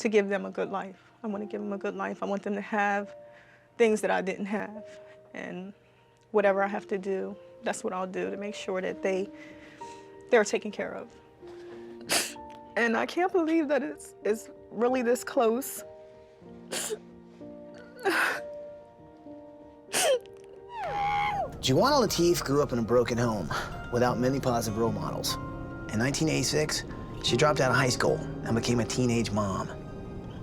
to give them a good life. I want to give them a good life. I want them to have things that I didn't have. And whatever I have to do, that's what I'll do to make sure that they're taken care of. And I can't believe that it's really this close. Joanna Latif grew up in a broken home without many positive role models. In 1986, she dropped out of high school and became a teenage mom.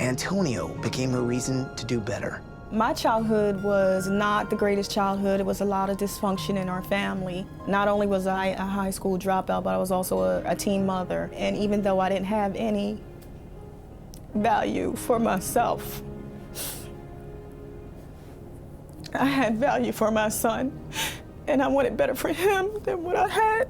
Antonio became her reason to do better. My childhood was not the greatest childhood. It was a lot of dysfunction in our family. Not only was I a high school dropout, but I was also a teen mother. And even though I didn't have any value for myself, I had value for my son, and I wanted better for him than what I had.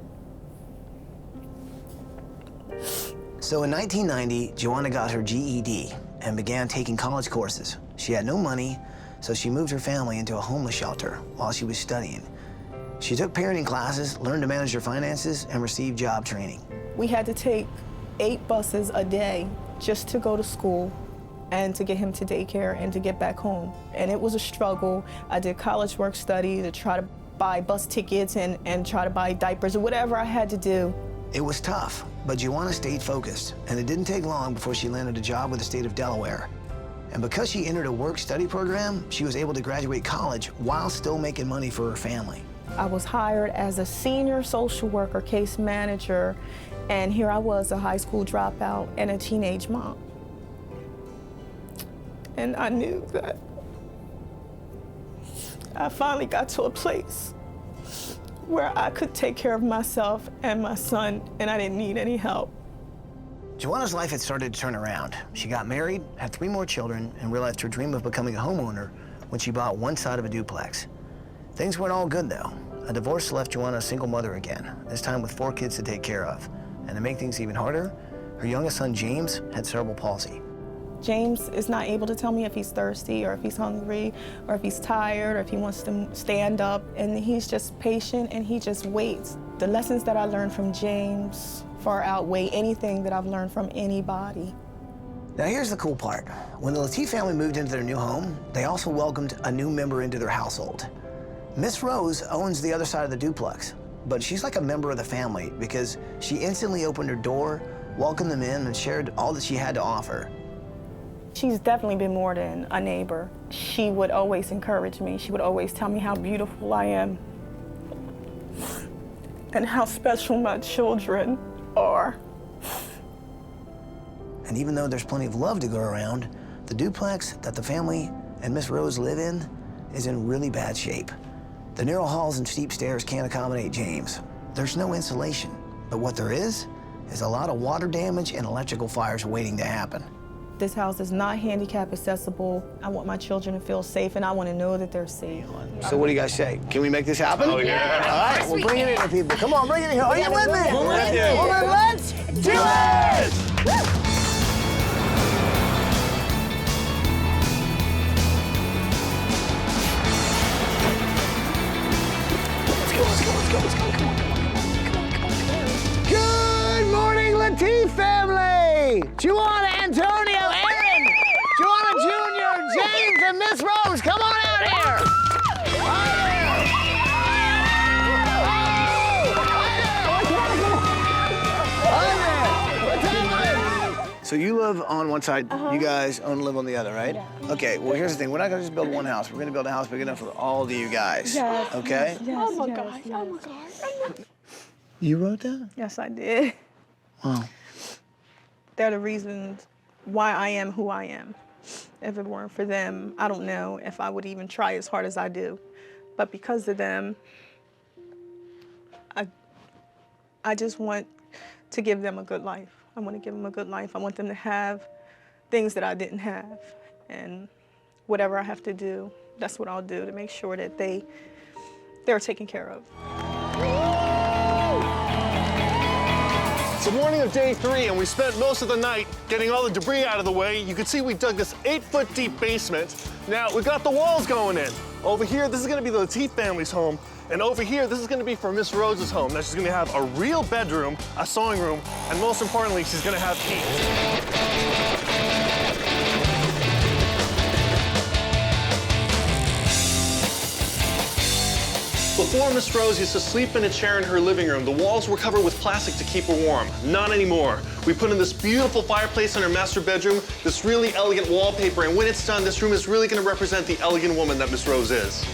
So in 1990, Joanna got her GED and began taking college courses. She had no money, so she moved her family into a homeless shelter while she was studying. She took parenting classes, learned to manage her finances, and received job training. We had to take 8 buses a day just to go to school and to get him to daycare and to get back home. And it was a struggle. I did college work study to try to buy bus tickets and try to buy diapers or whatever I had to do. It was tough, but Joanna stayed focused, and it didn't take long before she landed a job with the state of Delaware. And because she entered a work-study program, she was able to graduate college while still making money for her family. I was hired as a senior social worker, case manager, and here I was, a high school dropout and a teenage mom. And I knew that I finally got to a place where I could take care of myself and my son, and I didn't need any help. Joanna's life had started to turn around. She got married, had 3 more children, and realized her dream of becoming a homeowner when she bought one side of a duplex. Things weren't all good, though. A divorce left Joanna a single mother again, this time with 4 kids to take care of. And to make things even harder, her youngest son, James, had cerebral palsy. James is not able to tell me if he's thirsty or if he's hungry or if he's tired or if he wants to stand up, and he's just patient and he just waits. The lessons that I learned from James far outweigh anything that I've learned from anybody. Now here's the cool part. When the Latif family moved into their new home, they also welcomed a new member into their household. Miss Rose owns the other side of the duplex, but she's like a member of the family because she instantly opened her door, welcomed them in, and shared all that she had to offer. She's definitely been more than a neighbor. She would always encourage me. She would always tell me how beautiful I am and how special my children are. And even though there's plenty of love to go around, the duplex that the family and Miss Rose live in is in really bad shape. The narrow halls and steep stairs can't accommodate James. There's no insulation, but what there is a lot of water damage and electrical fires waiting to happen. This house is not handicap accessible. I want my children to feel safe, and I want to know that they're safe. So what do you guys say? Can we make this happen? Oh, yeah. All right, we'll bring it in, people. Come on, bring it in here. Are you with me? We're with you. Well, then let's do it! Let's go. Come on. Good morning, Latif family! Joanna, Antonio, Aaron, Joanna Jr., James, and Miss Rose, come on out here! So you live on one side, you guys live on the other, right? Yeah. Okay, well, here's the thing. We're not gonna just build one house. We're gonna build a house big enough for all of you guys, okay? Yes, Oh my gosh, oh my gosh. You wrote that? Yes, I did. Wow. They're the reasons why I am who I am. If it weren't for them, I don't know if I would even try as hard as I do. But because of them, I just want to give them a good life. I want to give them a good life. I want them to have things that I didn't have. And whatever I have to do, that's what I'll do to make sure that they're taken care of. It's the morning of day 3, and we spent most of the night getting all the debris out of the way. You can see we dug this 8-foot deep basement. Now, we got the walls going in. Over here, this is gonna be the Latif family's home. And over here, this is gonna be for Miss Rose's home. Now, she's gonna have a real bedroom, a sewing room, and most importantly, she's gonna have heat. Before, Miss Rose used to sleep in a chair in her living room. The walls were covered with plastic to keep her warm. Not anymore. We put in this beautiful fireplace in her master bedroom, this really elegant wallpaper, and when it's done, this room is really going to represent the elegant woman that Miss Rose is.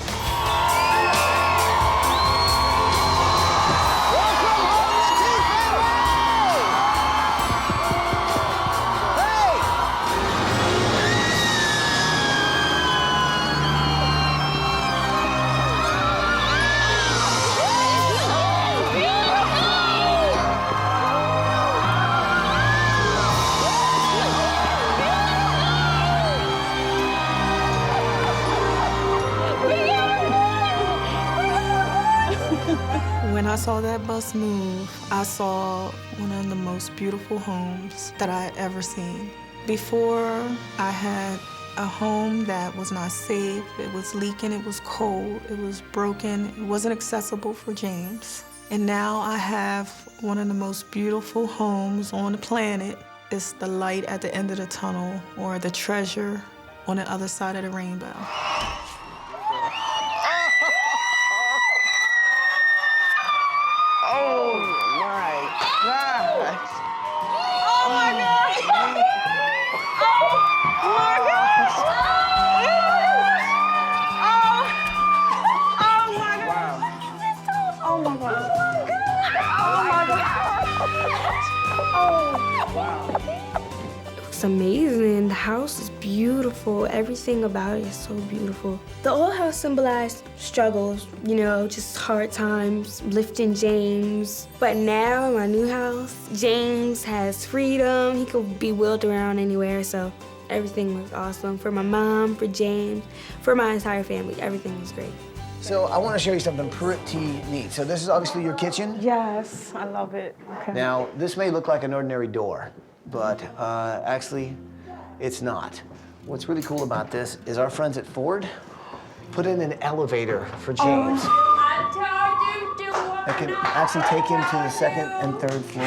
When I saw that bus move, I saw one of the most beautiful homes that I had ever seen. Before, I had a home that was not safe. It was leaking, it was cold, it was broken, it wasn't accessible for James. And now I have one of the most beautiful homes on the planet. It's the light at the end of the tunnel, or the treasure on the other side of the rainbow. It's amazing. The house is beautiful. Everything about it is so beautiful. The old house symbolized struggles, you know, just hard times, lifting James. But now in my new house, James has freedom. He could be wheeled around anywhere, so everything was awesome. For my mom, for James, for my entire family, everything was great. So I want to show you something pretty neat. So this is obviously your kitchen. Yes, I love it. Okay. Now, this may look like an ordinary door, but actually, it's not. What's really cool about this is our friends at Ford put in an elevator for James. That can actually take him to the second and third floor.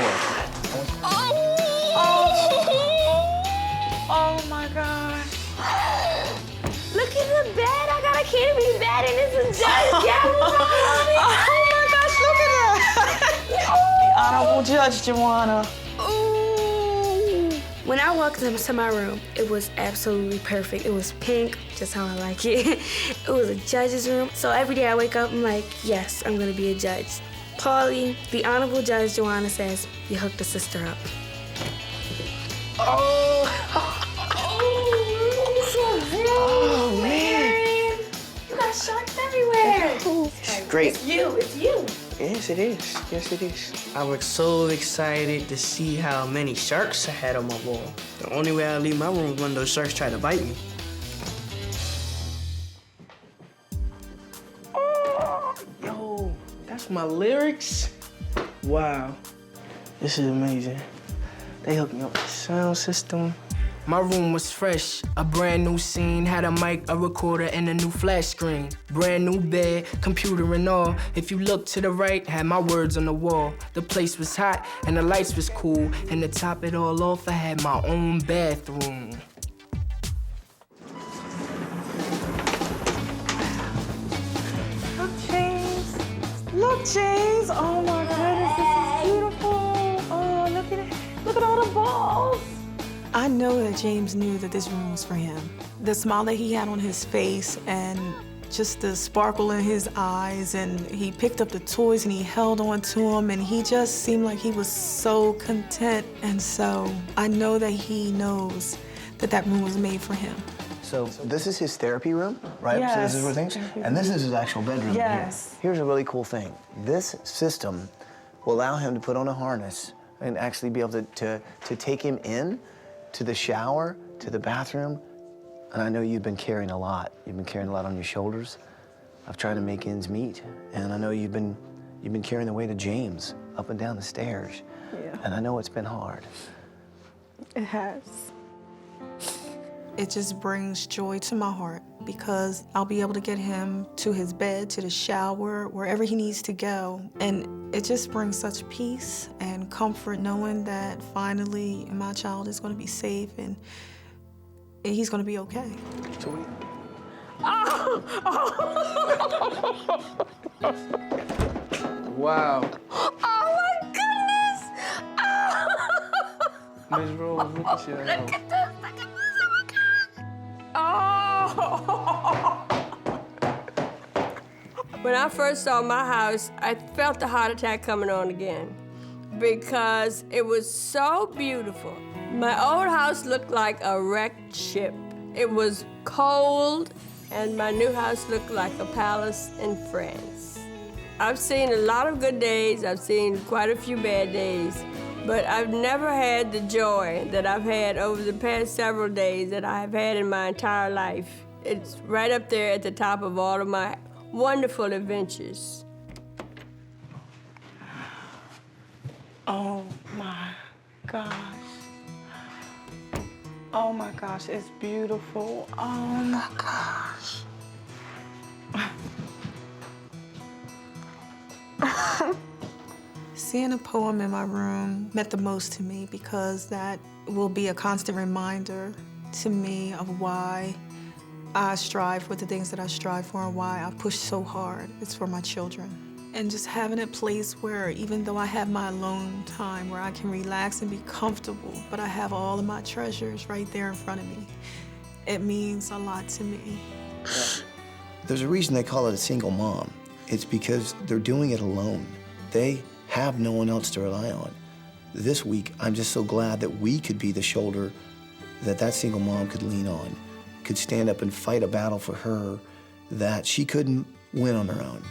Oh my gosh. Look at the bed. I got a canopy bed and it's a judge. Oh my gosh, look at that. The Honorable Judge Joanna. When I walked into my room, it was absolutely perfect. It was pink, just how I like it. It was a judge's room. So every day I wake up, I'm like, yes, I'm gonna be a judge. Paulie, the Honorable Judge Joanna says, you hooked a sister up. Oh, man. You got sharks everywhere. Great. It's you. Yes, it is. Yes, it is. I was so excited to see how many sharks I had on my wall. The only way I leave my room was when those sharks try to bite me. Oh, yo, that's my lyrics? Wow. This is amazing. They hooked me up with the sound system. My room was fresh, a brand new scene, had a mic, a recorder, and a new flash screen. Brand new bed, computer and all. If you look to the right, had my words on the wall. The place was hot, and the lights was cool. And to top it all off, I had my own bathroom. Look, James. Look, James. Oh my goodness, this is beautiful. Oh, look at it. Look at all the balls. I know that James knew that this room was for him. The smile that he had on his face and just the sparkle in his eyes, and he picked up the toys and he held on to them, and he just seemed like he was so content. And so I know that he knows that that room was made for him. So this is his therapy room, right? Yes. So this is where things, and this is his actual bedroom. Yes. Here. Here's a really cool thing. This system will allow him to put on a harness and actually be able to take him in to the shower, to the bathroom. And I know you've been carrying a lot. You've been carrying a lot on your shoulders. I've tried to make ends meet. And I know you've been carrying the weight of James up and down the stairs. Yeah. And I know it's been hard. It has. It just brings joy to my heart because I'll be able to get him to his bed, to the shower, wherever he needs to go. And it just brings such peace and comfort knowing that finally my child is going to be safe and he's going to be okay. Wow. Oh my goodness! Miss Rose, look at your house. Look at this, oh my God! Oh! When I first saw my house, I felt the heart attack coming on again because it was so beautiful. My old house looked like a wrecked ship. It was cold, and my new house looked like a palace in France. I've seen a lot of good days, I've seen quite a few bad days, but I've never had the joy that I've had over the past several days that I have had in my entire life. It's right up there at the top of all of my wonderful adventures. Oh my gosh. Oh my gosh, it's beautiful. Oh my gosh. Seeing a poem in my room meant the most to me because that will be a constant reminder to me of why I strive for the things that I strive for and why I push so hard. It's for my children. And just having a place where, even though I have my alone time, where I can relax and be comfortable, but I have all of my treasures right there in front of me, it means a lot to me. There's a reason they call it a single mom. It's because they're doing it alone. They have no one else to rely on. This week, I'm just so glad that we could be the shoulder that that single mom could lean on, could stand up and fight a battle for her that she couldn't win on her own.